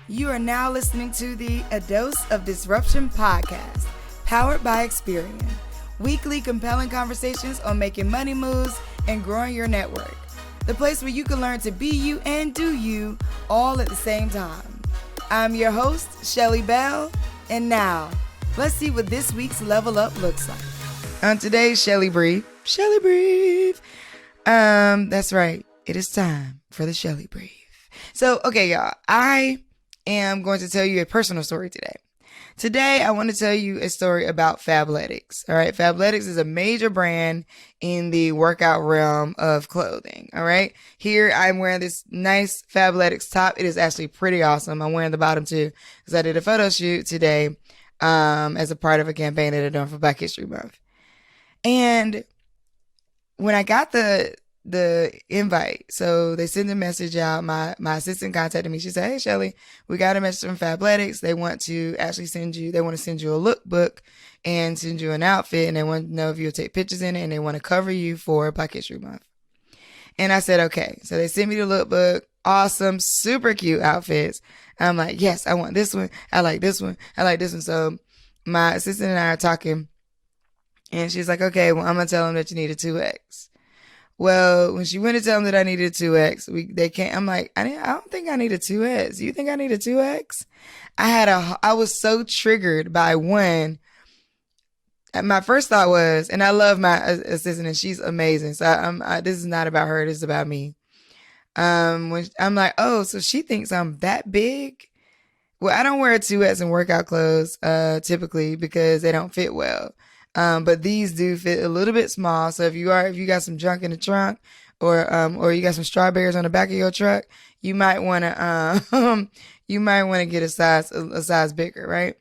You are now listening to the A Dose of Disruption podcast, powered by Experian. Weekly compelling conversations on making money moves and growing your network. The place where you can learn to be you and do you all at the same time. I'm your host, Shelly Bell, and now, let's see what this week's Level Up looks like. On today's Shelly Brief, that's right, it is time for the Shelly Brief. So, okay, y'all, I am going to tell you a personal story today. Today, I want to tell you a story about Fabletics. All right. Fabletics is a major brand in the workout realm of clothing. All right. Here, I'm wearing this nice Fabletics top. It is actually pretty awesome. I'm wearing the bottom too because I did a photo shoot today as a part of a campaign that I'm doing for Black History Month. And when I got the invite, so they sent a message out. My assistant contacted me. She said, "Hey, Shelly, we got a message from Fabletics. They want to send you a lookbook and send you an outfit, and they want to know if you'll take pictures in it, and they want to cover you for Black History Month." And I said, okay. So they sent me the lookbook. Awesome, super cute outfits. I'm like, yes, I want this one. I like this one. I like this one. So my assistant and I are talking, and she's like, okay, well, I'm going to tell them that you need a 2X. Well, when she went to tell them that I needed a 2X, they can't. I'm like, I don't think I need a 2X. You think I need a 2X? I was so triggered by one. My first thought was, and I love my assistant and she's amazing. So this is not about her. This is about me. When I'm like, oh, so she thinks I'm that big. Well, I don't wear a 2X in workout clothes, typically because they don't fit well. But these do fit a little bit small. So if you got some junk in the trunk or you got some strawberries on the back of your truck, you might want to, get a size bigger, right?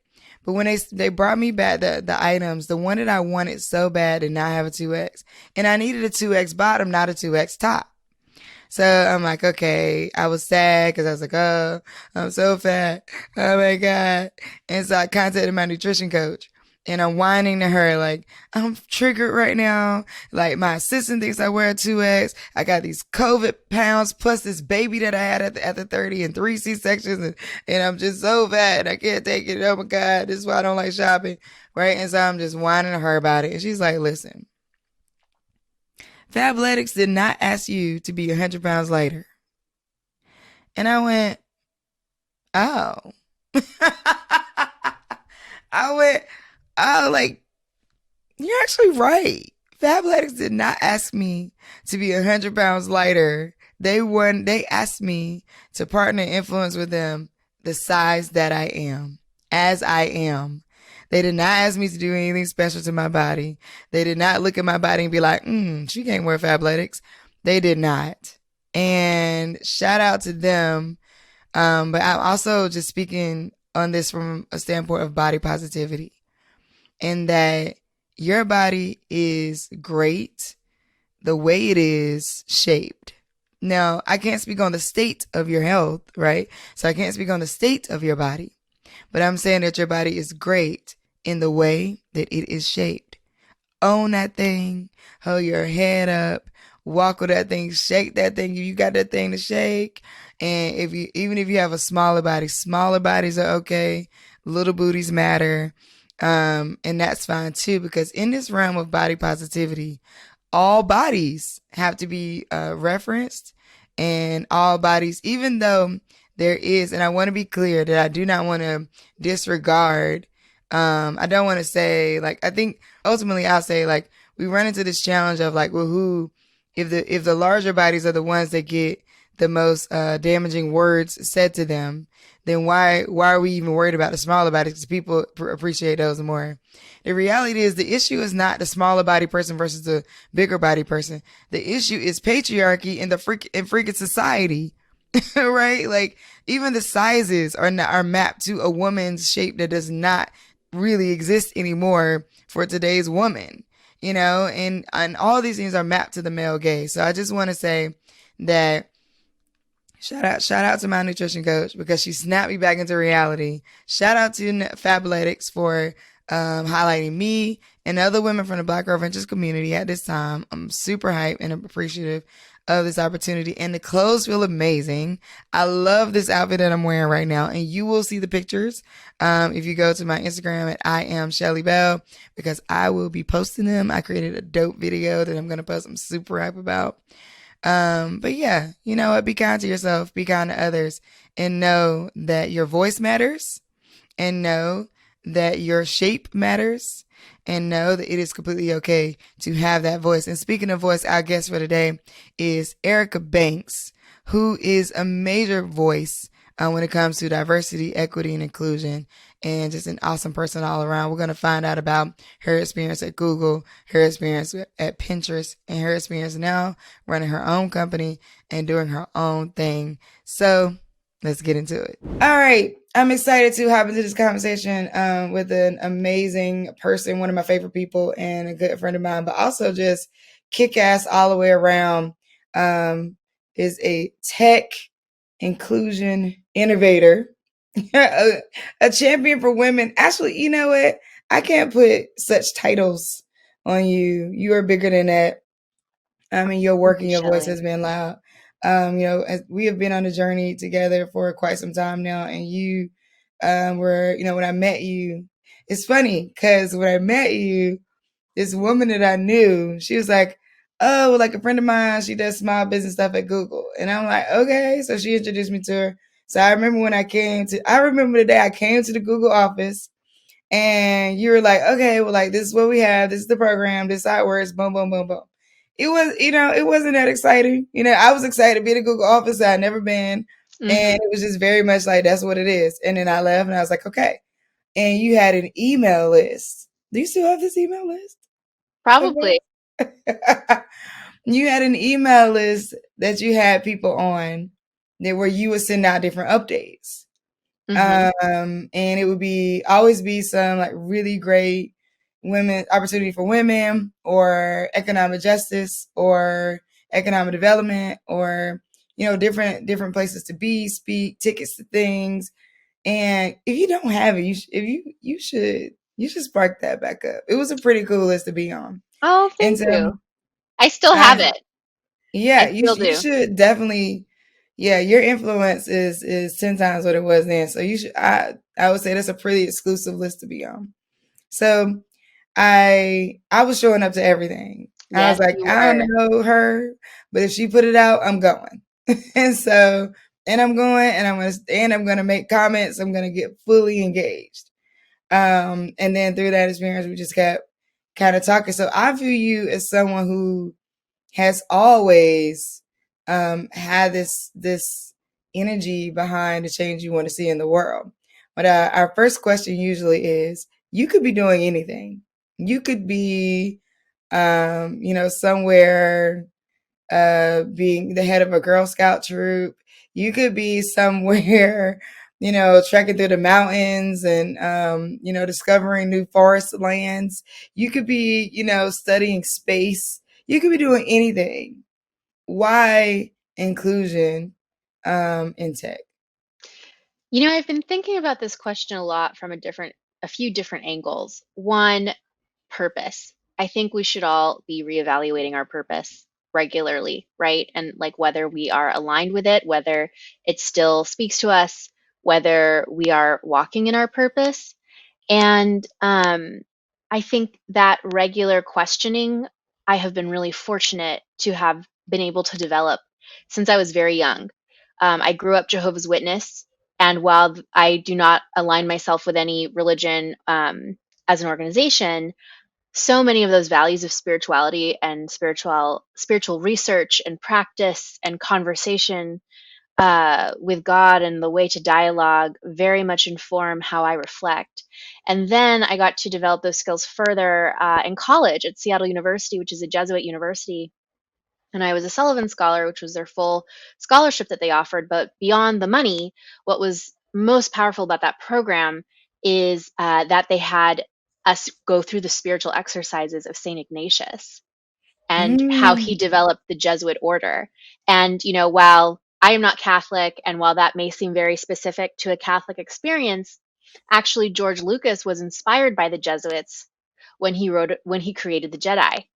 But when they brought me back the items, the one that I wanted so bad did not have a 2X, and I needed a 2X bottom, not a 2X top. So I'm like, okay, I was sad because I was like, oh, I'm so fat. Oh my God. And so I contacted my nutrition coach. And I'm whining to her like, I'm triggered right now. Like my assistant thinks I wear a 2X. I got these COVID pounds plus this baby that I had at the 30 and 3 C-sections. And I'm just so fat and I can't take it. Oh my God. This is why I don't like shopping. Right. And so I'm just whining to her about it. And she's like, listen, Fabletics did not ask you to be 100 pounds lighter. And I went, oh. Oh, like, you're actually right. Fabletics did not ask me to be 100 pounds lighter. They asked me to partner and influence with them the size that I am, as I am. They did not ask me to do anything special to my body. They did not look at my body and be like, she can't wear Fabletics. They did not. And shout out to them. But I'm also just speaking on this from a standpoint of body positivity. And that your body is great the way it is shaped. Now, I can't speak on the state of your health, right? So I can't speak on the state of your body. But I'm saying that your body is great in the way that it is shaped. Own that thing. Hold your head up. Walk with that thing. Shake that thing. You got that thing to shake. And even if you have a smaller body, smaller bodies are okay. Little booties matter. And that's fine too, because in this realm of body positivity, all bodies have to be referenced, and all bodies, even though there is, and I want to be clear that I do not want to disregard, I don't want to say, like, I think ultimately I'll say, like, we run into this challenge of like, well, if the larger bodies are the ones that get the most damaging words said to them, then why are we even worried about the smaller bodies? Because people appreciate those more. The reality is the issue is not the smaller body person versus the bigger body person. The issue is patriarchy in freaking society, right? Like even the sizes are mapped to a woman's shape that does not really exist anymore for today's woman, and all these things are mapped to the male gaze. So I just want to say that shout out to my nutrition coach because she snapped me back into reality. Shout out to Fabletics for highlighting me and other women from the Black Girl Ventures community at this time. I'm super hyped and appreciative of this opportunity. And the clothes feel amazing. I love this outfit that I'm wearing right now. And you will see the pictures if you go to my Instagram at I am Shelly Bell, because I will be posting them. I created a dope video that I'm going to post. I'm super hype about. But yeah, you know what? Be kind to yourself, be kind to others, and know that your voice matters, and know that your shape matters, and know that it is completely okay to have that voice. And speaking of voice, our guest for today is Aerica Banks, who is a major voice when it comes to diversity, equity, and inclusion, and just an awesome person all around. We're going to find out about her experience at Google, her experience at Pinterest, and her experience now running her own company and doing her own thing. So let's get into it. All right. I'm excited to hop into this conversation with an amazing person, one of my favorite people, and a good friend of mine, but also just kick ass all the way around. Is a tech inclusion innovator, a champion for women. Actually, you know what? I can't put such titles on you. You are bigger than that. I mean, your work and your voice Shelly. has been loud. As we have been on a journey together for quite some time now, and you were, when I met you, it's funny because when I met you, this woman that I knew, she was like, "Oh, well, like a friend of mine, she does small business stuff at Google," and I'm like, "Okay." So she introduced me to her. So I remember the day I came to the Google office, and you were like, "Okay, well, like this is what we have. This is the program. This is how it works. Boom, boom, boom, boom." It was, it wasn't that exciting. I was excited to be at the Google office. I had never been, and Hmm. it was just very much like that's what it is. And then I left, and I was like, "Okay." And you had an email list. Do you still have this email list? Probably. Okay. You had an email list that you had people on that where you would send out different updates. Hmm. And it would be always be some like really great women opportunity for women, or economic justice, or economic development, or different places to be, speak, tickets to things. And if you don't have it, you should spark that back up. It was a pretty cool list to be on. Oh, And thank so you. I still have I it. yeah, I still you do. should definitely. Yeah, your influence is 10 times what it was then. So you should I would say that's a pretty exclusive list to be on. So I was showing up to everything. I was Yes, like, you I don't were. know her, but if she put it out, I'm going. And so, and I'm going, and I'm gonna make comments. I'm gonna get fully engaged. And then through that experience, we just kept kind of talking. So I view you as someone who has always had this energy behind the change you want to see in the world. But our first question usually is: you could be doing anything. You could be, somewhere being the head of a Girl Scout troop. You could be somewhere, trekking through the mountains and, discovering new forest lands. You could be, studying space. You could be doing anything. Why inclusion in tech? I've been thinking about this question a lot from a few different angles. One, purpose. I think we should all be reevaluating our purpose regularly, right? And like whether we are aligned with it, whether it still speaks to us, whether we are walking in our purpose. And I think that regular questioning, I have been really fortunate to have been able to develop since I was very young. I grew up Jehovah's Witness, and while I do not align myself with any religion as an organization, so many of those values of spirituality and spiritual research and practice and conversation with God and the way to dialogue very much inform how I reflect. And then I got to develop those skills further in college at Seattle University, which is a Jesuit university. And I was a Sullivan Scholar, which was their full scholarship that they offered. But beyond the money, what was most powerful about that program is that they had us go through the spiritual exercises of St. Ignatius and how he Mm. developed the Jesuit order. And, while I am not Catholic, and while that may seem very specific to a Catholic experience, actually George Lucas was inspired by the Jesuits when he created the Jedi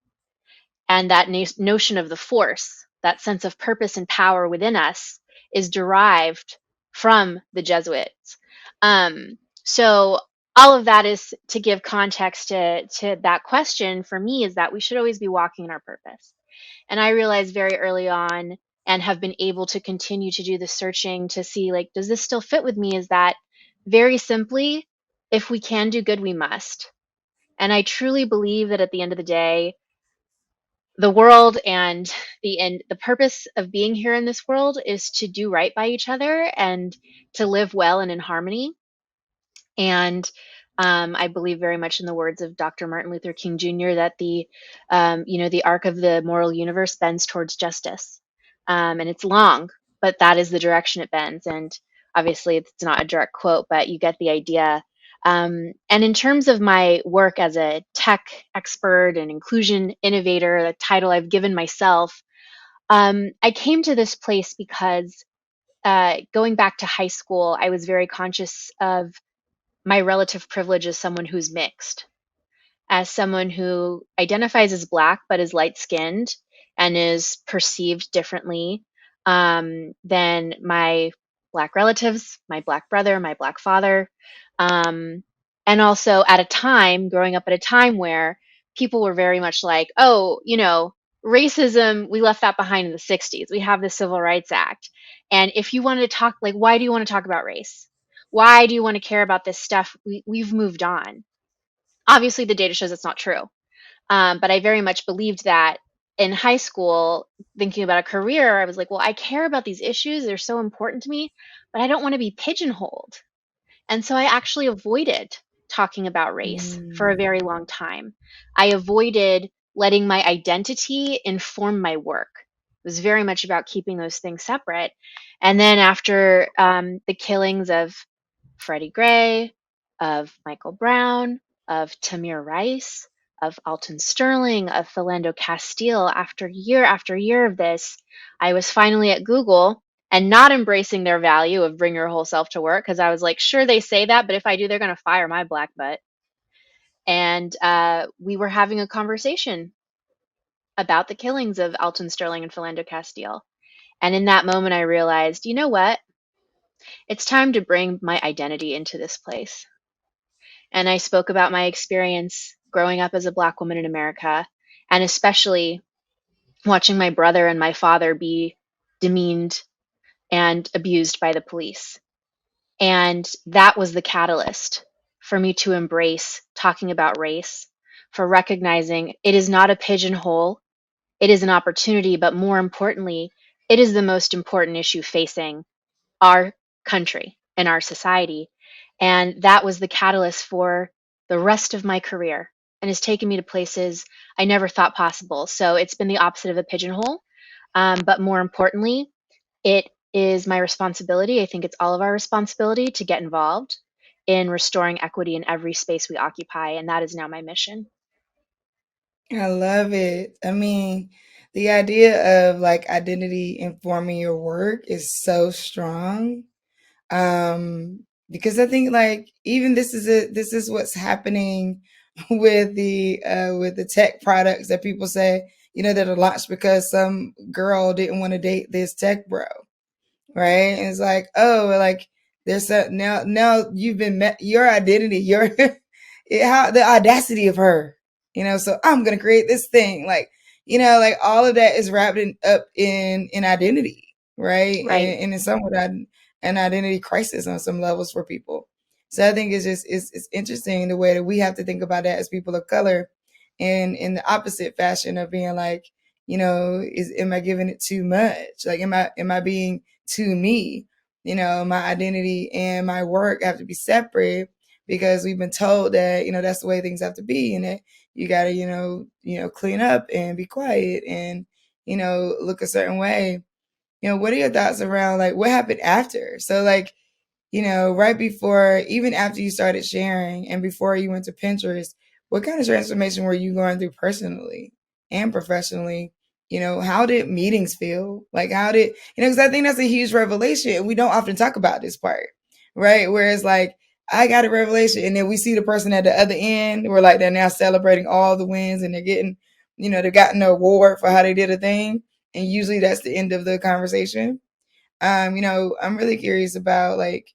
and that notion of the Force. that sense of purpose and power within us, is derived from the Jesuits. So all of that is to give context to that question for me, is that we should always be walking in our purpose. And I realized very early on, and have been able to continue to do the searching to see, like, does this still fit with me? Is that very simply, if we can do good, we must. And I truly believe that at the end of the day, the world and the purpose of being here in this world is to do right by each other and to live well and in harmony. And I believe very much in the words of Dr. Martin Luther King Jr. that the arc of the moral universe bends towards justice, and it's long, but that is the direction it bends. And obviously, it's not a direct quote, but you get the idea. And in terms of my work as a tech expert and inclusion innovator, the title I've given myself, I came to this place because going back to high school, I was very conscious of my relative privilege as someone who's mixed, as someone who identifies as Black but is light skinned and is perceived differently than my Black relatives, my Black brother, my Black father. Um, and also growing up at a time where people were very much like, oh, racism, we left that behind in the 60s. We have the Civil Rights Act. And if you wanted to talk, like, why do you want to talk about race? Why do you want to care about this stuff? We've moved on. Obviously, the data shows it's not true. But I very much believed that in high school, thinking about a career, I was like, well, I care about these issues. They're so important to me, but I don't want to be pigeonholed. And so I actually avoided talking about race for a Mm. very long time. I avoided letting my identity inform my work. It was very much about keeping those things separate. And then after the killings of Freddie Gray, of Michael Brown, of Tamir Rice, of Alton Sterling, of Philando Castile, after year of this, I was finally at Google and not embracing their value of bring your whole self to work, because I was like, sure, they say that, but if I do, they're going to fire my Black butt. And we were having a conversation about the killings of Alton Sterling and Philando Castile. And in that moment, I realized, you know what? It's time to bring my identity into this place. And I spoke about my experience growing up as a Black woman in America, and especially watching my brother and my father be demeaned and abused by the police. And that was the catalyst for me to embrace talking about race, for recognizing it is not a pigeonhole, it is an opportunity, but more importantly, it is the most important issue facing our country and our society. And that was the catalyst for the rest of my career and has taken me to places I never thought possible. So it's been the opposite of a pigeonhole. But more importantly, it is my responsibility. I think it's all of our responsibility to get involved in restoring equity in every space we occupy. And that is now my mission. I love it. I mean, the idea of like identity informing your work is so strong. Because I think like even this is what's happening with the tech products that people say, that are launched because some girl didn't want to date this tech bro, right? And it's like, oh, like there's a now you've been met your identity, your how the audacity of her, so I'm gonna create this thing, like, like all of that is wrapped up in identity, right? Right. And it's somewhat an identity crisis on some levels for people. So I think it's interesting the way that we have to think about that as people of color, and in the opposite fashion of being like, am I giving it too much? Like, am I being to me? My identity and my work have to be separate because we've been told that, that's the way things have to be, and that you got to, clean up and be quiet and, look a certain way. What are your thoughts around like what happened after? So like, right before, even after you started sharing and before you went to Pinterest, what kind of transformation were you going through personally and professionally? How did meetings feel? Like, how did, because I think that's a huge revelation. And we don't often talk about this part, right? Whereas, like, I got a revelation, and then we see the person at the other end, where like they're now celebrating all the wins and they're getting, they've gotten an award for how they did a thing. and usually that's the end of the conversation. I'm really curious about like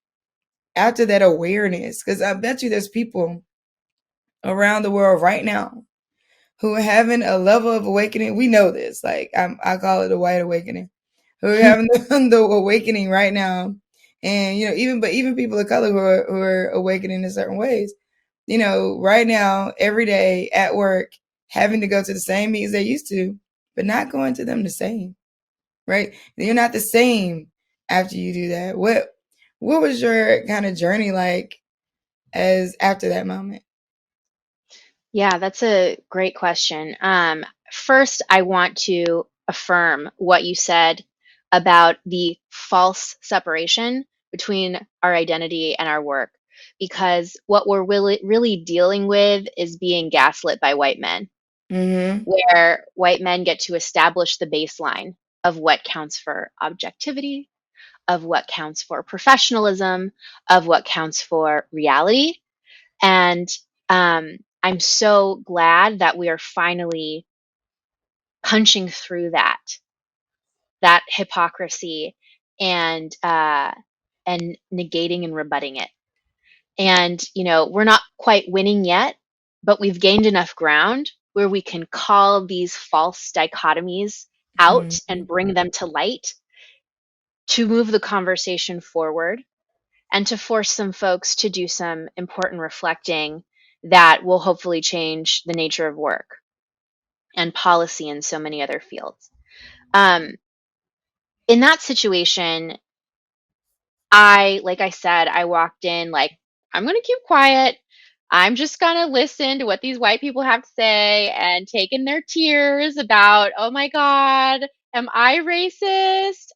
after that awareness, because I bet you there's people around the world right now who are having a level of awakening. We know this, like I call it a white awakening, who are having the awakening right now, and even people of color who are awakening in certain ways. Right now, every day at work, having to go to the same meetings they used to, but not going to them the same, right? You're not the same after you do that. What was your kind of journey like as after that moment? Yeah, that's a great question. First, I want to affirm what you said about the false separation between our identity and our work, because what we're really dealing with is being gaslit by white men, Mm-hmm. where white men get to establish the baseline of what counts for objectivity, of what counts for professionalism, of what counts for reality. And I'm so glad that we are finally punching through that hypocrisy and and negating and rebutting it. And we're not quite winning yet, but we've gained enough ground where we can call these false dichotomies out and Mm-hmm. bring them to light to move the conversation forward and to force some folks to do some important reflecting that will hopefully change the nature of work and policy in so many other fields. Um, in that situation, like I said, I walked in like, I'm going to keep quiet. I'm just going to listen to what these white people have to say and take in their tears about, oh my God, am I racist?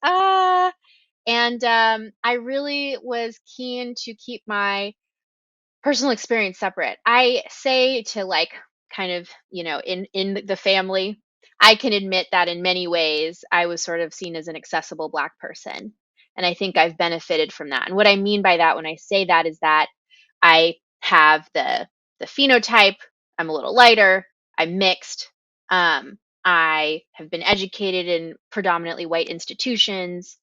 And I really was keen to keep my personal experience separate. I say to like kind of, in the family, I can admit that in many ways I was sort of seen as an accessible black person. And I think I've benefited from that. And what I mean by that when I say that is that I have the phenotype, I'm a little lighter, I'm mixed. I have been educated in predominantly white institutions.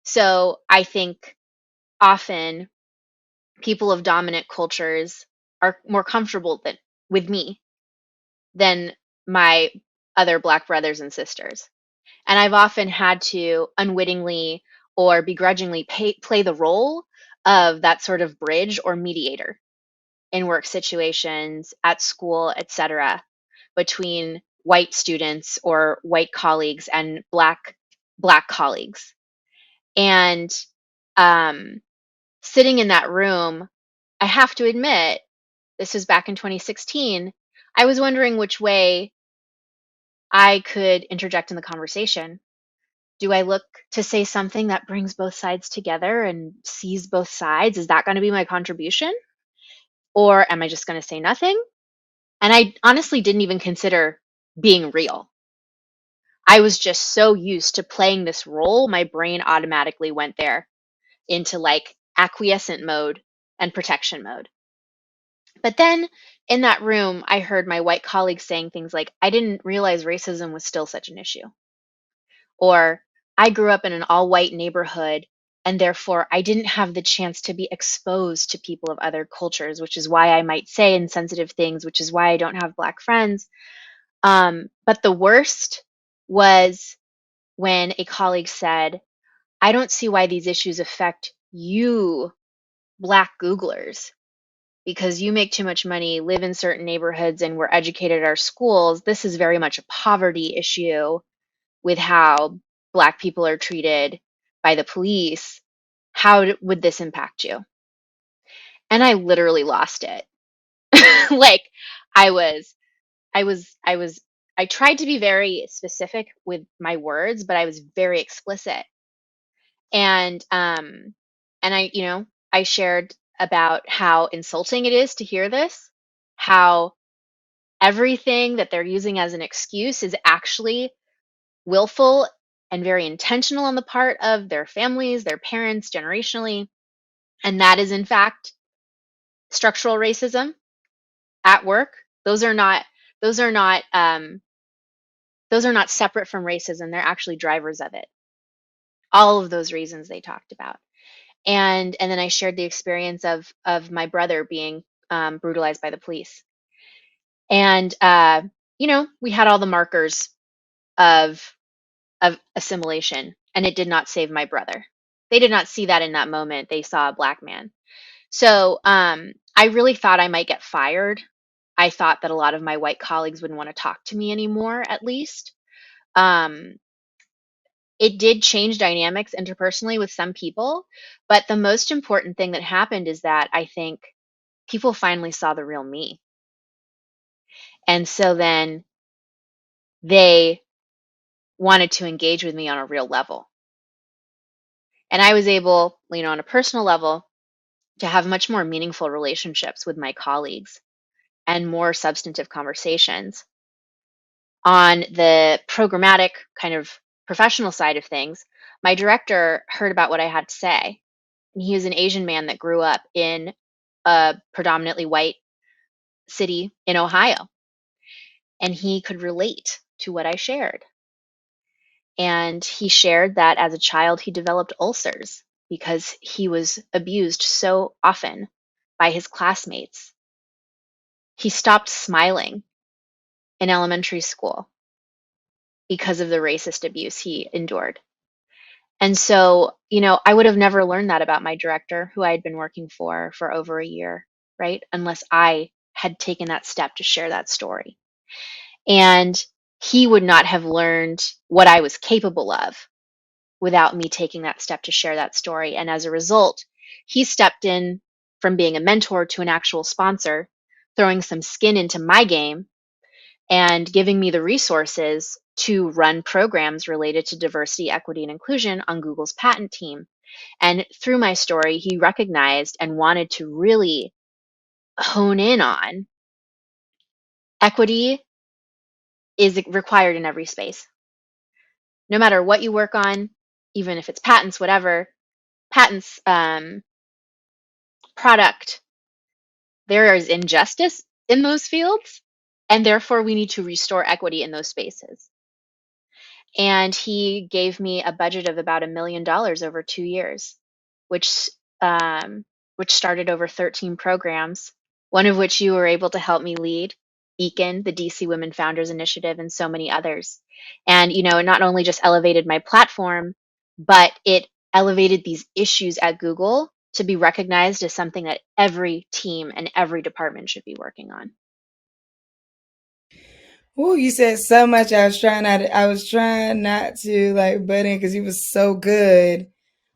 So I think often people of dominant cultures are more comfortable with me than my other black brothers and sisters. And I've often had to unwittingly or begrudgingly play the role of that sort of bridge or mediator in work situations, at school, etc., between white students or white colleagues and black colleagues. And um, sitting in that room, I have to admit, this was back in 2016, I was wondering which way I could interject in the conversation. Do I look to say something that brings both sides together and sees both sides? Is that going to be my contribution? Or am I just going to say nothing? And I honestly didn't even consider being real. I was just so used to playing this role, my brain automatically went there into like acquiescent mode and protection mode. But then in that room, I heard my white colleagues saying things like, I didn't realize racism was still such an issue. Or I grew up in an all white neighborhood, and therefore I didn't have the chance to be exposed to people of other cultures, which is why I might say insensitive things, which is why I don't have black friends. But the worst was when a colleague said, I don't see why these issues affect you, black Googlers, because you make too much money, live in certain neighborhoods, and we're educated at our schools. This is very much a poverty issue with how Black people are treated by the police. How would this impact you? And I literally lost it. Like I was, I was, I tried to be very specific with my words, but I was very explicit. And, I shared about how insulting it is to hear this, how everything that they're using as an excuse is actually willful and very intentional on the part of their families, their parents, generationally. And that is, in fact, structural racism at work. Those are not Those are not separate from racism. They're actually drivers of it. All of those reasons they talked about. And then I shared the experience of my brother being brutalized by the police. And we had all the markers of assimilation, and it did not save my brother. They did not see that in that moment. They saw a black man. So I really thought I might get fired. I thought that a lot of my white colleagues wouldn't want to talk to me anymore, at least. Um, it did change dynamics interpersonally with some people, but the most important thing that happened is that I think people finally saw the real me. And so then they wanted to engage with me on a real level. And I was able, on a personal level, to have much more meaningful relationships with my colleagues and more substantive conversations. On the programmatic kind of professional side of things, my director heard about what I had to say. And he was an Asian man that grew up in a predominantly white city in Ohio. And he could relate to what I shared. And he shared that as a child, he developed ulcers because he was abused so often by his classmates. He stopped smiling in elementary school because of the racist abuse he endured. And so, I would have never learned that about my director, who I had been working for over a year, right? Unless I had taken that step to share that story. And he would not have learned what I was capable of without me taking that step to share that story. And as a result, he stepped in from being a mentor to an actual sponsor, throwing some skin into my game and giving me the resources to run programs related to diversity, equity, and inclusion on Google's patent team. And through my story, he recognized and wanted to really hone in on equity is required in every space. No matter what you work on, even if it's patents, whatever, patents, product, there is injustice in those fields, and therefore we need to restore equity in those spaces. And he gave me a budget of about $1 million over 2 years, which um, which started over 13 programs, one of which you were able to help me lead, Beacon, the DC Women Founders Initiative, and so many others. And it not only just elevated my platform, but it elevated these issues at Google to be recognized as something that every team and every department should be working on. Oh, you said so much. I was trying not to like butt in because you was so good.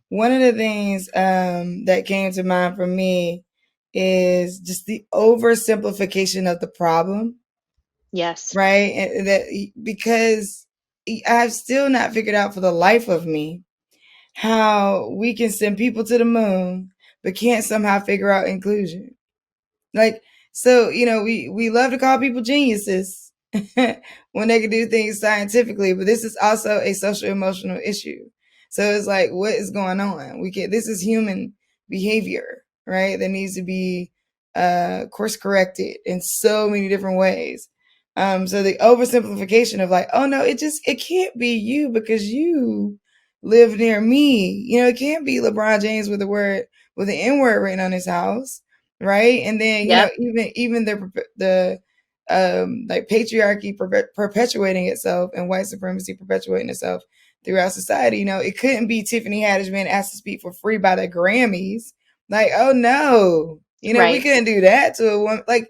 One of the things that came to mind for me is just the oversimplification of the problem, Yes. right? And that because I've still not figured out for the life of me how we can send people to the moon, but can't somehow figure out inclusion. Like, so, we love to call people geniuses when they can do things scientifically, but this is also a social emotional issue. So it's like, what is going on? This is human behavior, right? That needs to be course corrected in so many different ways. So the oversimplification of like, oh no, it can't be you because you live near me. It can't be LeBron James with the N word written on his house, right? And then Yep. even the like patriarchy perpetuating itself and white supremacy perpetuating itself throughout society. It couldn't be Tiffany Haddish being asked to speak for free by the Grammys. Like, oh no, we Right. couldn't do that to a woman. Like,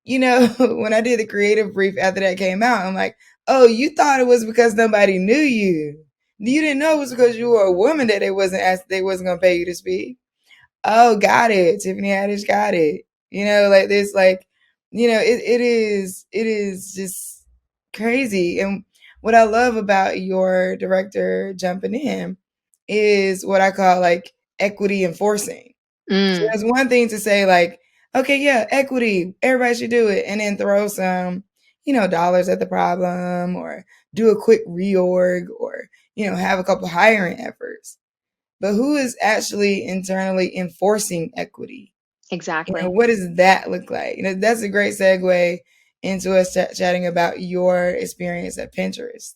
when I did the creative brief after that came out, I'm like, oh, you thought it was because nobody knew you. You didn't know it was because you were a woman that they wasn't gonna pay you to speak. Oh, got it. Tiffany Haddish got it. Like this, like, it is just crazy. And what I love about your director jumping in is what I call like equity enforcing. So Mm, there's one thing to say like, okay, yeah, equity, everybody should do it, and then throw some, dollars at the problem, or do a quick reorg, or have a couple hiring efforts. But who is actually internally enforcing equity? exactly. What does that look like? That's a great segue into us chatting about your experience at Pinterest.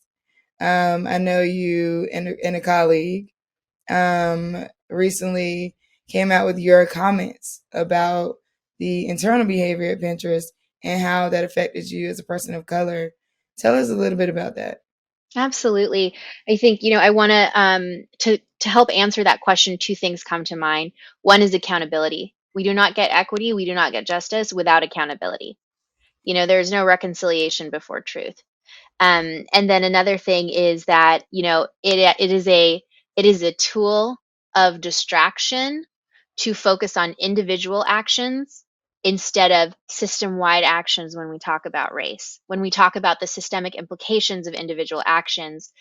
I know you and a colleague recently came out with your comments about the internal behavior at Pinterest and how that affected you as a person of color. Tell us a little bit about that. Absolutely. I think, I want to help answer that question, two things come to mind. One is accountability. We do not get equity, we do not get justice without accountability. There's no reconciliation before truth. And then another thing is that, it is a tool of distraction to focus on individual actions instead of system-wide actions when we talk about race. When we talk about the systemic implications of individual actions,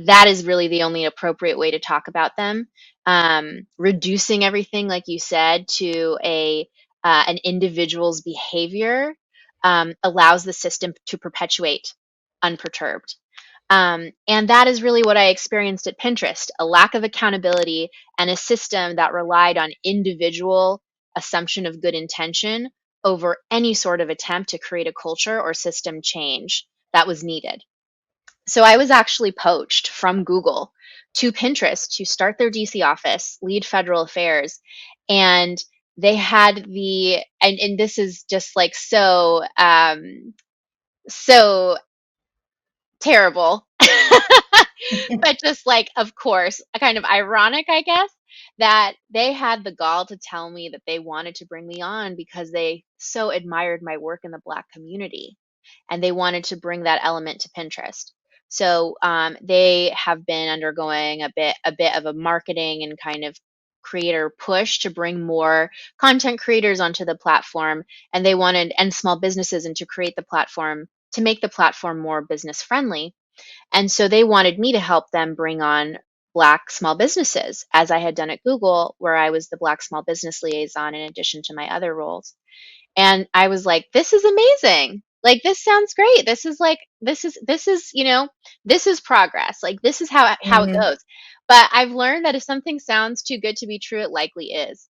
that is really the only appropriate way to talk about them. Reducing everything, like you said, to an individual's behavior allows the system to perpetuate unperturbed. And that is really what I experienced at Pinterest, a lack of accountability and a system that relied on individual assumption of good intention over any sort of attempt to create a culture or system change that was needed. So I was actually poached from Google to Pinterest to start their DC office, lead federal affairs. And they had and this is just like so terrible. But just like, of course, kind of ironic, I guess, that they had the gall to tell me that they wanted to bring me on because they so admired my work in the Black community and they wanted to bring that element to Pinterest. So they have been undergoing a bit of a marketing and kind of creator push to bring more content creators onto the platform, and they wanted and small businesses and to create the platform to make the platform more business friendly. And so they wanted me to help them bring on Black small businesses, as I had done at Google, where I was the Black small business liaison in addition to my other roles. And I was like, this is amazing. Like, this sounds great. This is progress. Like, this is how it Mm-hmm. goes. But I've learned that if something sounds too good to be true, it likely is.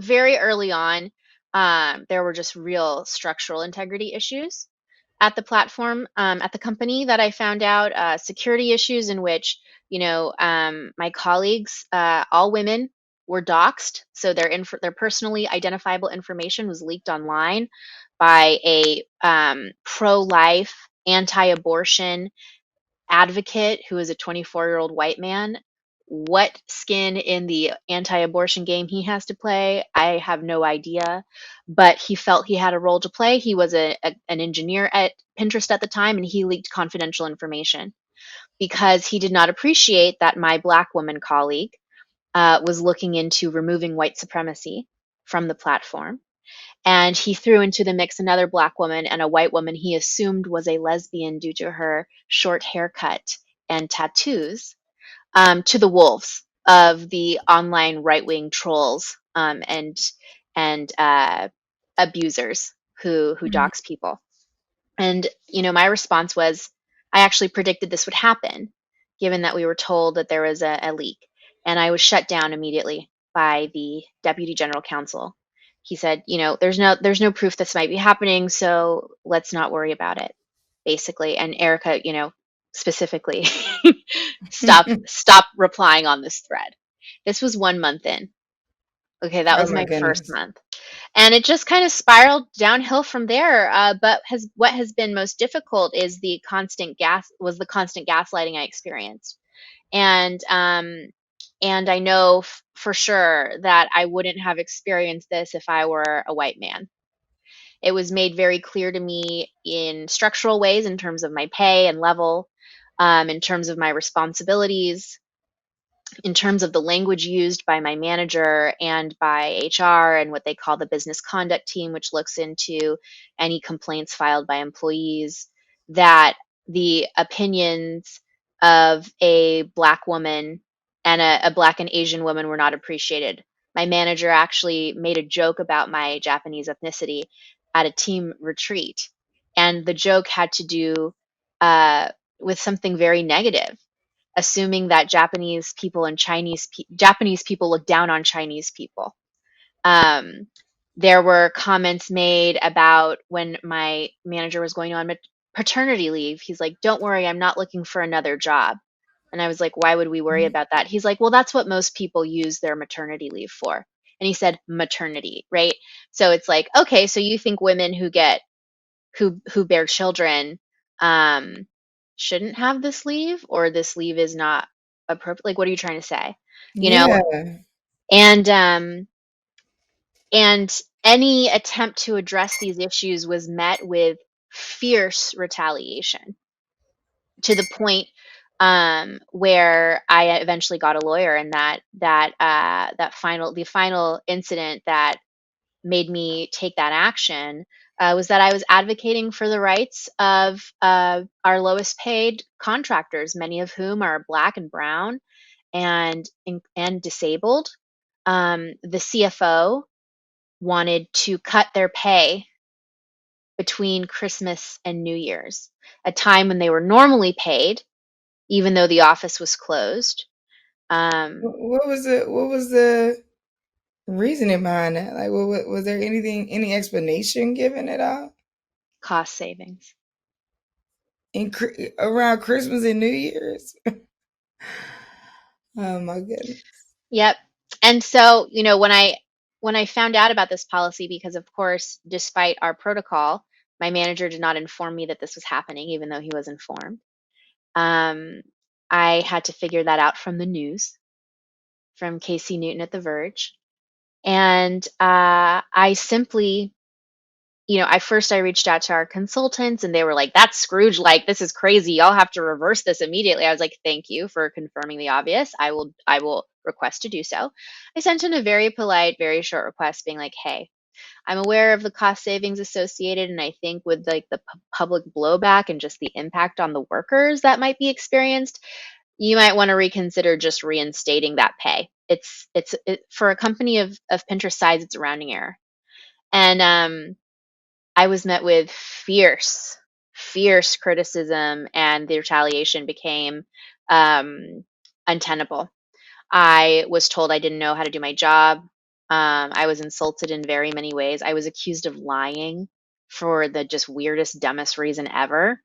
Very early on, there were just real structural integrity issues at the platform, at the company that I found out, security issues in which, my colleagues, all women, were doxxed. So their personally identifiable information was leaked online by a pro-life, anti-abortion advocate who is a 24-year-old white man. What skin in the anti abortion game he has to play, I have no idea. But he felt he had a role to play. He was an engineer at Pinterest at the time, and he leaked confidential information because he did not appreciate that my Black woman colleague was looking into removing white supremacy from the platform. And he threw into the mix another Black woman and a white woman he assumed was a lesbian due to her short haircut and tattoos, to the wolves of the online right wing trolls, and abusers who dox people. And my response was, I actually predicted this would happen, given that we were told that there was a leak, and I was shut down immediately by the deputy general counsel. He said, there's no proof this might be happening, so let's not worry about it, basically. And Aerica, specifically, stop replying on this thread. This was 1 month in. Okay, that Oh was my my first goodness. month. And it just kind of spiraled downhill from there. But what has been most difficult is the constant gaslighting I experienced. And I know for sure that I wouldn't have experienced this if I were a white man. It was made very clear to me in structural ways, in terms of my pay and level, in terms of my responsibilities, in terms of the language used by my manager and by HR and what they call the business conduct team, which looks into any complaints filed by employees, that the opinions of a Black woman and a Black and Asian woman were not appreciated. My manager actually made a joke about my Japanese ethnicity at a team retreat. And the joke had to do uh, with something very negative, assuming that Japanese people look down on Chinese people. Um, There were comments made about when my manager was going on paternity leave. He's like, "Don't worry, I'm not looking for another job." And I was like, "Why would we worry about that?" He's like, "Well, that's what most people use their maternity leave for." And he said maternity, right? So it's like, okay, so you think women who bear children um shouldn't have this leave, or this leave is not appropriate? Like, what are you trying to say? You know? Yeah. And and any attempt to address these issues was met with fierce retaliation, to the point where I eventually got a lawyer, and the final incident that made me take that action was that I was advocating for the rights of our lowest paid contractors, many of whom are Black and brown and disabled. The CFO wanted to cut their pay between Christmas and New Year's, a time when they were normally paid, even though the office was closed. Um, What was the reasoning behind that? Like, was there any explanation given at all? Cost savings. Around Christmas and New Year's? Oh my goodness. Yep. And so, when I found out about this policy, because of course, despite our protocol, my manager did not inform me that this was happening, even though he was informed. Um, I had to figure that out from the news, from Casey Newton at The Verge. And I simply, I reached out to our consultants, and they were like, "That's Scrooge, like, this is crazy. Y'all have to reverse this immediately." I was like, "Thank you for confirming the obvious. I will request to do so." I sent in a very polite, very short request being like, "Hey, I'm aware of the cost savings associated, and I think with like the public blowback and just the impact on the workers that might be experienced, you might want to reconsider just reinstating that pay. For a company of Pinterest size, it's a rounding error." And I was met with fierce criticism, and the retaliation became um, untenable. I was told I didn't know how to do my job. I was insulted in very many ways. I was accused of lying for the just weirdest, dumbest reason ever,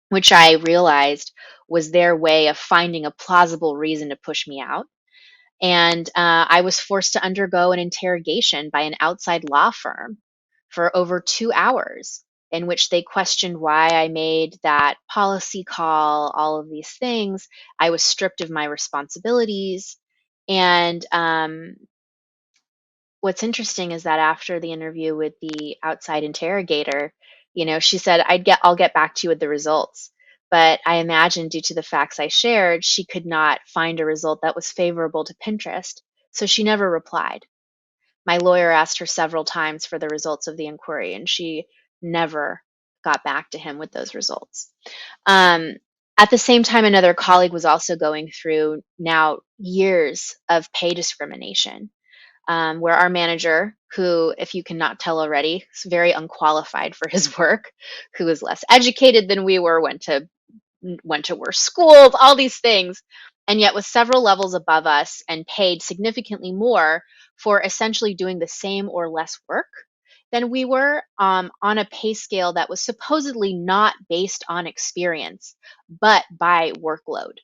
which I realized was their way of finding a plausible reason to push me out. And I was forced to undergo an interrogation by an outside law firm for over 2 hours, in which they questioned why I made that policy call, all of these things. I was stripped of my responsibilities. And what's interesting is that after the interview with the outside interrogator, she said, I'll get back to you with the results. But I imagine, due to the facts I shared, she could not find a result that was favorable to Pinterest, so she never replied. My lawyer asked her several times for the results of the inquiry, and she never got back to him with those results. Um, at the same time, another colleague was also going through now years of pay discrimination, where our manager, who, if you cannot tell already, is very unqualified for his work, who is less educated than we were, went to worse schools, all these things, and yet was several levels above us and paid significantly more for essentially doing the same or less work than we were, on a pay scale that was supposedly not based on experience, but by workload.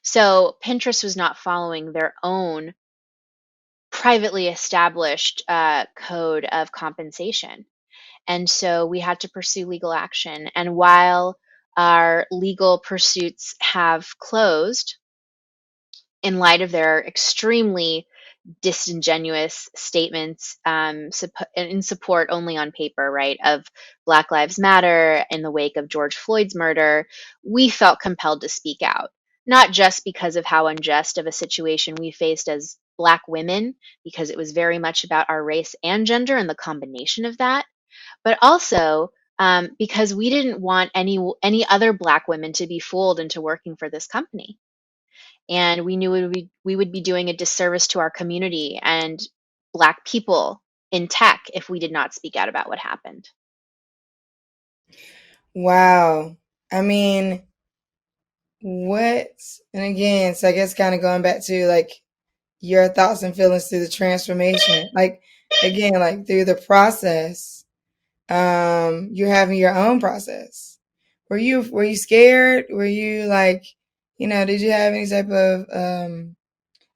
So Pinterest was not following their own privately established code of compensation. And so we had to pursue legal action. And while our legal pursuits have closed in light of their extremely disingenuous statements, in support only on paper, right, of Black Lives Matter in the wake of George Floyd's murder, we felt compelled to speak out, not just because of how unjust of a situation we faced as Black women, because it was very much about our race and gender and the combination of that, but also because we didn't want any other Black women to be fooled into working for this company. And we knew we would be doing a disservice to our community and Black people in tech if we did not speak out about what happened. Wow. I mean, what? And again, so I guess kind of going back to like your thoughts and feelings through the transformation. Like, again, like through the process, you're having your own process. Were you scared? Were you like, did you have any type of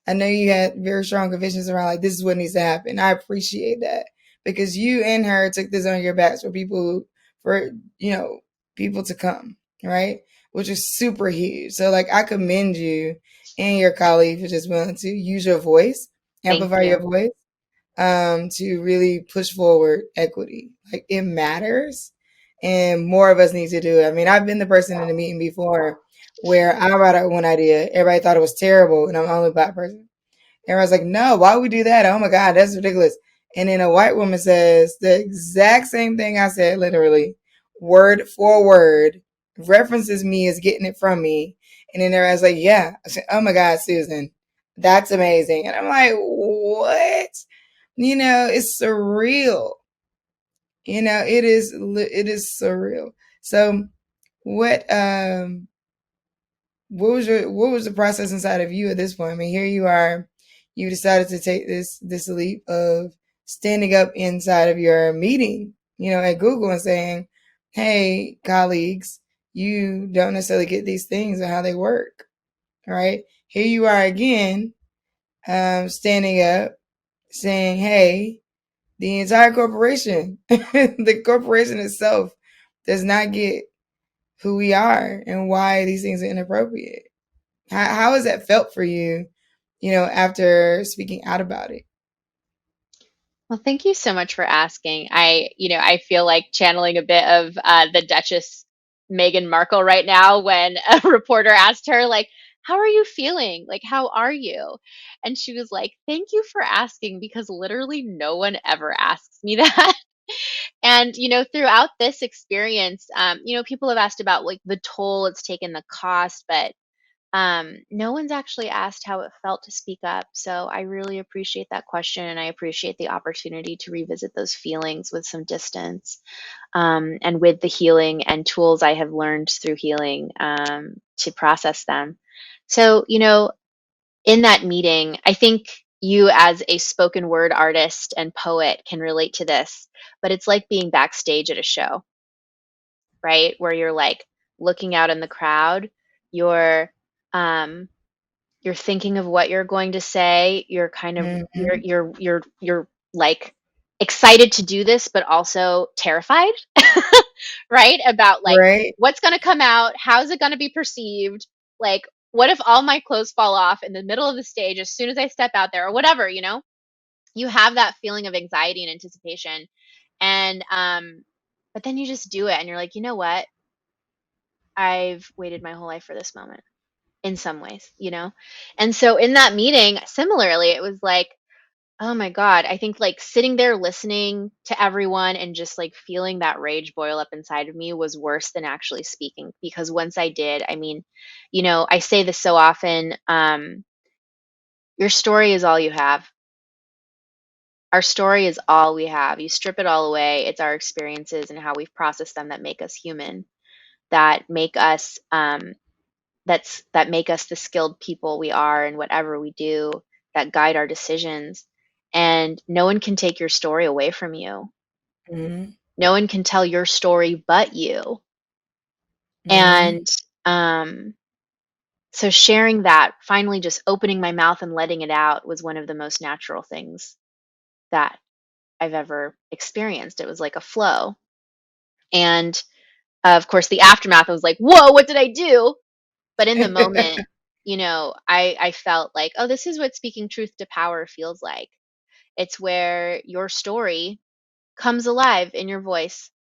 I know you had very strong convictions around like this is what needs to happen. I appreciate that because you and her took this on your backs for for you know people to come, right? Which is super huge. So like I commend you and your colleague for just willing to use your voice, Thank amplify your you. voice, to really push forward equity. Like it matters, and more of us need to do it. I mean, I've been the person in a meeting before where I brought out one idea, everybody thought it was terrible, and I'm the only black person. Everyone's like, no, why would we do that? Oh my God, that's ridiculous. And then a white woman says the exact same thing I said, literally, word for word, references me as getting it from me. And then everyone's like, yeah. I said, oh my God, Susan, that's amazing. And I'm like, what? It's surreal. It is surreal. So what what was the process inside of you at this point? I mean, here you are, you decided to take this leap of standing up inside of your meeting, at Google and saying, "Hey, colleagues, you don't necessarily get these things and how they work." All right, here you are again, standing up, saying, "Hey, the entire corporation, the corporation itself, does not get who we are and why these things are inappropriate." How has that felt for you, after speaking out about it? Well, thank you so much for asking. I feel like channeling a bit of the Duchess Meghan Markle right now when a reporter asked her, like, how are you feeling? Like, how are you? And she was like, thank you for asking because literally no one ever asks me that. And, throughout this experience, people have asked about like the toll it's taken, the cost, but no one's actually asked how it felt to speak up. So I really appreciate that question, and I appreciate the opportunity to revisit those feelings with some distance, and with the healing and tools I have learned through healing, to process them. So, in that meeting, I think you, as a spoken word artist and poet, can relate to this, but it's like being backstage at a show, right? Where you're like looking out in the crowd, you're, um, you're thinking of what you're going to say. You're kind of Hmm. you're like excited to do this, but also terrified, right? About like Right? what's going to come out, how's it going to be perceived? Like, what if all my clothes fall off in the middle of the stage as soon as I step out there, or whatever? You have that feeling of anxiety and anticipation, and but then you just do it, and you're like, you know what? I've waited my whole life for this moment in some ways. And so in that meeting, similarly, it was like, oh my God, I think like sitting there listening to everyone and just like feeling that rage boil up inside of me was worse than actually speaking. Because once I did, I mean, I say this so often, your story is all you have. Our story is all we have. You strip it all away. It's our experiences and how we've processed them that make us human, that make us that make us the skilled people we are in whatever we do, that guide our decisions. And no one can take your story away from you. Hmm. No one can tell your story but you. Hmm. And um, so sharing that, finally just opening my mouth and letting it out was one of the most natural things that I've ever experienced. It was like a flow. And of course, the aftermath, I was like, whoa, what did I do? But in the moment, I felt like, oh, this is what speaking truth to power feels like. It's where your story comes alive in your voice.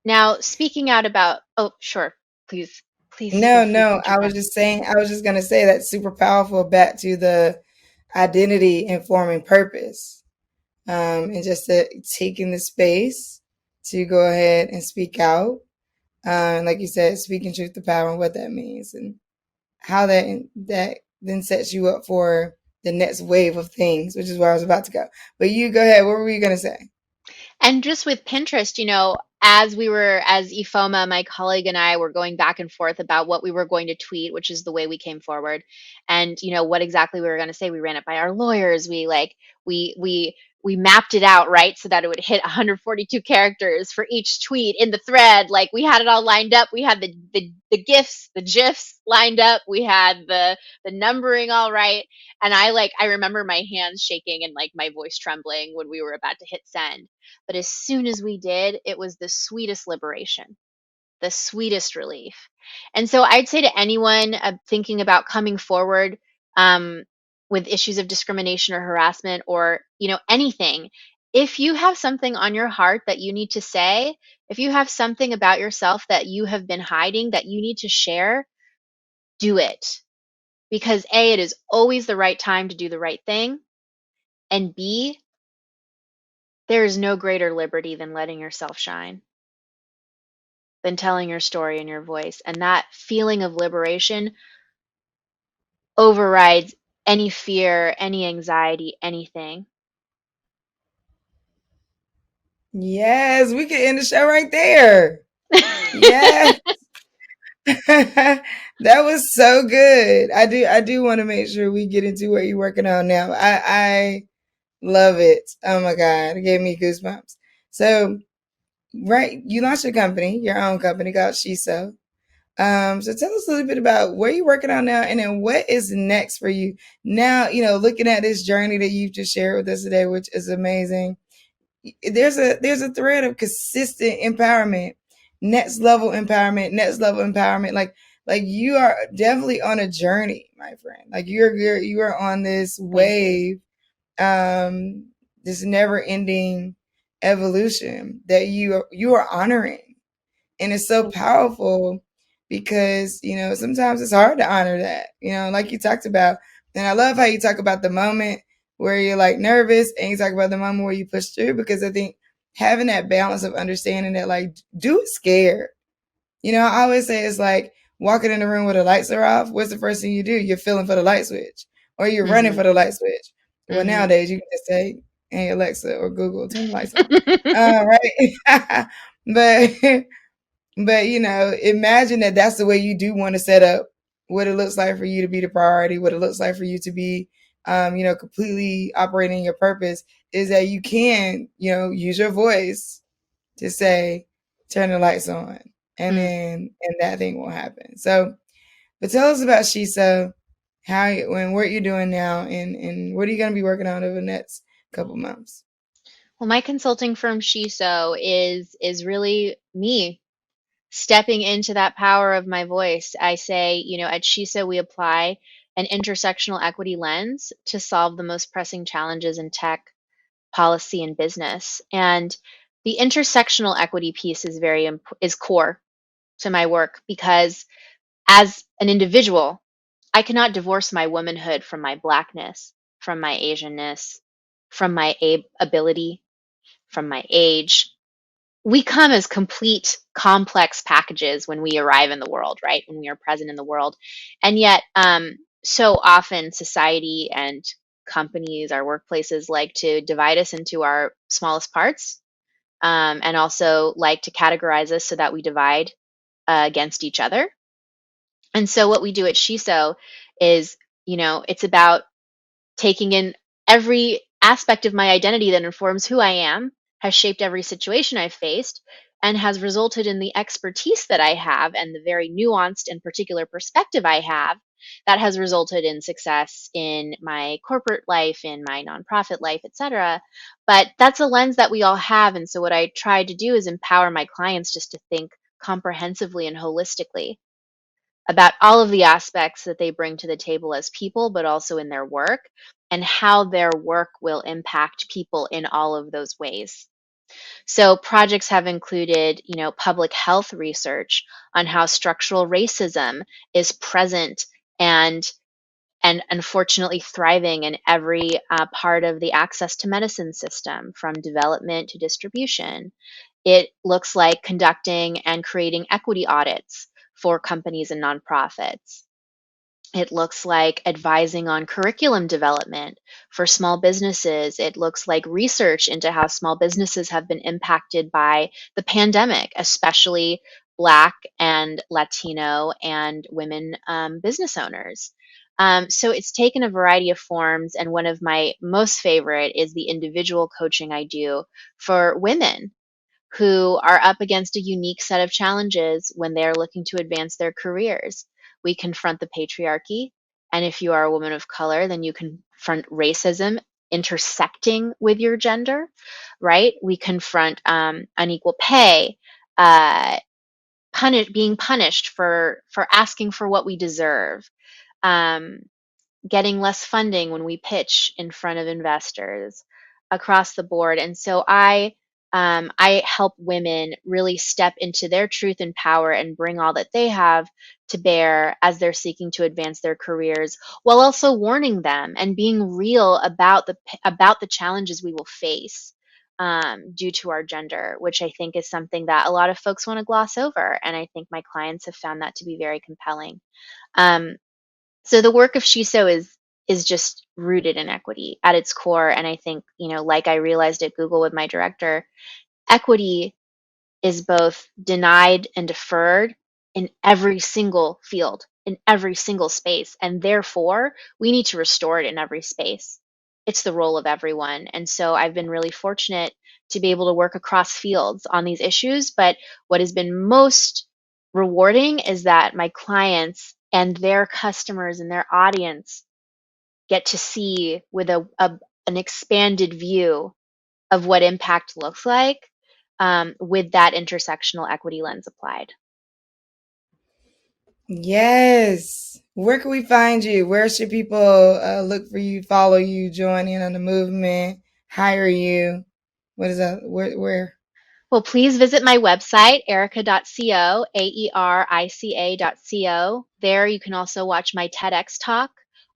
Now, speaking out about, oh, sure, please, please feel No, free to no, I was interject. just saying, I was just gonna say that's super powerful back to the identity informing purpose. And just taking the space to go ahead and speak out. Like you said, speaking truth to power and what that means and how that then sets you up for the next wave of things, which is where I was about to go. But you go ahead. What were you gonna say? And just with Pinterest, as Ifoma, my colleague, and I were going back and forth about what we were going to tweet, which is the way we came forward, and what exactly we were going to say. We ran it by our lawyers. We we mapped it out, right, so that it would hit 142 characters for each tweet in the thread. Like, we had it all lined up. We had the gifs, the gifs lined up. We had the numbering all right. And I remember my hands shaking and like my voice trembling when we were about to hit send. But as soon as we did, it was the sweetest liberation, the sweetest relief. And so I'd say to anyone thinking about coming forward um, with issues of discrimination or harassment or, anything, if you have something on your heart that you need to say, if you have something about yourself that you have been hiding that you need to share, do it. Because A, it is always the right time to do the right thing. And B, there is no greater liberty than letting yourself shine, than telling your story in your voice. And that feeling of liberation overrides any fear, any anxiety, anything. Yes, we can end the show right there. Yes. That was so good. I do want to make sure we get into what you're working on now. I love it. Oh my God. It gave me goosebumps. So, right, you launched a company, your own company called Shiso. So tell us a little bit about where you're working on now and then what is next for you. Now, looking at this journey that you've just shared with us today, which is amazing. There's a thread of consistent empowerment, next level empowerment. Like you are definitely on a journey, my friend. Like you are on this Thank you. wave, um, this never ending evolution that you are honoring, and it's so Thank you. powerful because sometimes it's hard to honor that, like you talked about. And I love how you talk about the moment where you're like nervous and you talk about the moment where you push through, because I think having that balance of understanding that, like, do it scared. I always say it's like walking in the room where the lights are off. What's the first thing you do? You're feeling for the light switch, or you're running Mhm. for the light switch. Well, Mhm. nowadays you can just say, "Hey Alexa" or Google, turn the lights on. Right? but but imagine that that's the way you do want to set up what it looks like for you to be the priority, what it looks like for you to be, completely operating your purpose, is that you can, use your voice to say, turn the lights on, and Mm. then that thing will happen. So, but tell us about Shiso, and what you're doing now, and what are you going to be working on over the next couple months? Well, my consulting firm Shiso is really me stepping into that power of my voice. I say, at Shiso we apply an intersectional equity lens to solve the most pressing challenges in tech, policy, and business. And the intersectional equity piece is core to my work because as an individual, I cannot divorce my womanhood from my blackness, from my Asianness, from my ability, from my age. We come as complete complex packages when we arrive in the world, right? When we are present in the world. And yet, so often society and companies, our workplaces like to divide us into our smallest parts, and also like to categorize us so that we divide against each other. And so what we do at Shiso is, it's about taking in every aspect of my identity that informs who I am, has shaped every situation I've faced, and has resulted in the expertise that I have and the very nuanced and particular perspective I have that has resulted in success in my corporate life, in my nonprofit life, etc. But that's a lens that we all have. And so what I try to do is empower my clients just to think comprehensively and holistically about all of the aspects that they bring to the table as people, but also in their work, and how their work will impact people in all of those ways. So projects have included, public health research on how structural racism is present and unfortunately thriving in every part of the access to medicine system, from development to distribution. It looks like conducting and creating equity audits for companies and nonprofits. It looks like advising on curriculum development for small businesses. It looks like research into how small businesses have been impacted by the pandemic, especially Black and Latino and women business owners. So it's taken a variety of forms, and one of my most favorite is the individual coaching I do for women who are up against a unique set of challenges when they're looking to advance their careers. We confront the patriarchy, and if you are a woman of color, then you confront racism intersecting with your gender, right? We confront unequal pay, uh, being punished for asking for what we deserve, um, getting less funding when we pitch in front of investors across the board. And so I help women really step into their truth and power and bring all that they have to bear as they're seeking to advance their careers, while also warning them and being real about the challenges we will face due to our gender, which I think is something that a lot of folks want to gloss over. And I think my clients have found that to be very compelling. Um, so the work of Shiso is just rooted in equity at its core. And I think, like I realized at Google with my director, equity is both denied and deferred in every single field, in every single space. And therefore, we need to restore it in every space. It's the role of everyone. And so I've been really fortunate to be able to work across fields on these issues. But what has been most rewarding is that my clients and their customers and their audience get to see with an expanded view of what impact looks like, with that intersectional equity lens applied. Yes. Where can we find you? Where should people look for you, follow you, join in on the movement, hire you? What is that? Where? Well, please visit my website, aerica.co, aerica.co. There you can also watch my TEDx talk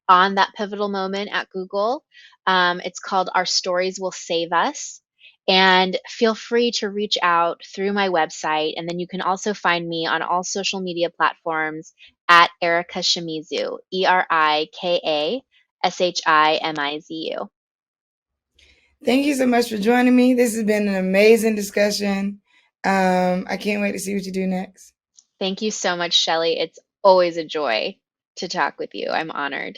on that pivotal moment at Google. It's called Our Stories Will Save Us. And feel free to reach out through my website. And then you can also find me on all social media platforms at Aerica Shimizu, ERIKA SHIMIZU. Thank you so much for joining me. This has been an amazing discussion. I can't wait to see what you do next. Thank you so much, Shelly. It's always a joy to talk with you. I'm honored.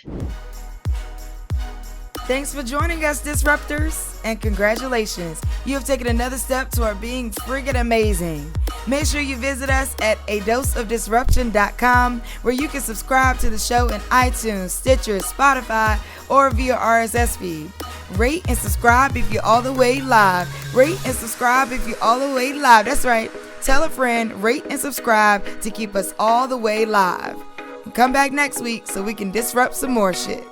Thanks for joining us, Disruptors, and congratulations. You have taken another step toward being friggin' amazing. Make sure you visit us at adoseofdisruption.com, where you can subscribe to the show in iTunes, Stitcher, Spotify, or via RSS feed. Rate and subscribe if you're all the way live. Rate and subscribe if you're all the way live. That's right. Tell a friend, rate and subscribe to keep us all the way live. And come back next week so we can disrupt some more shit.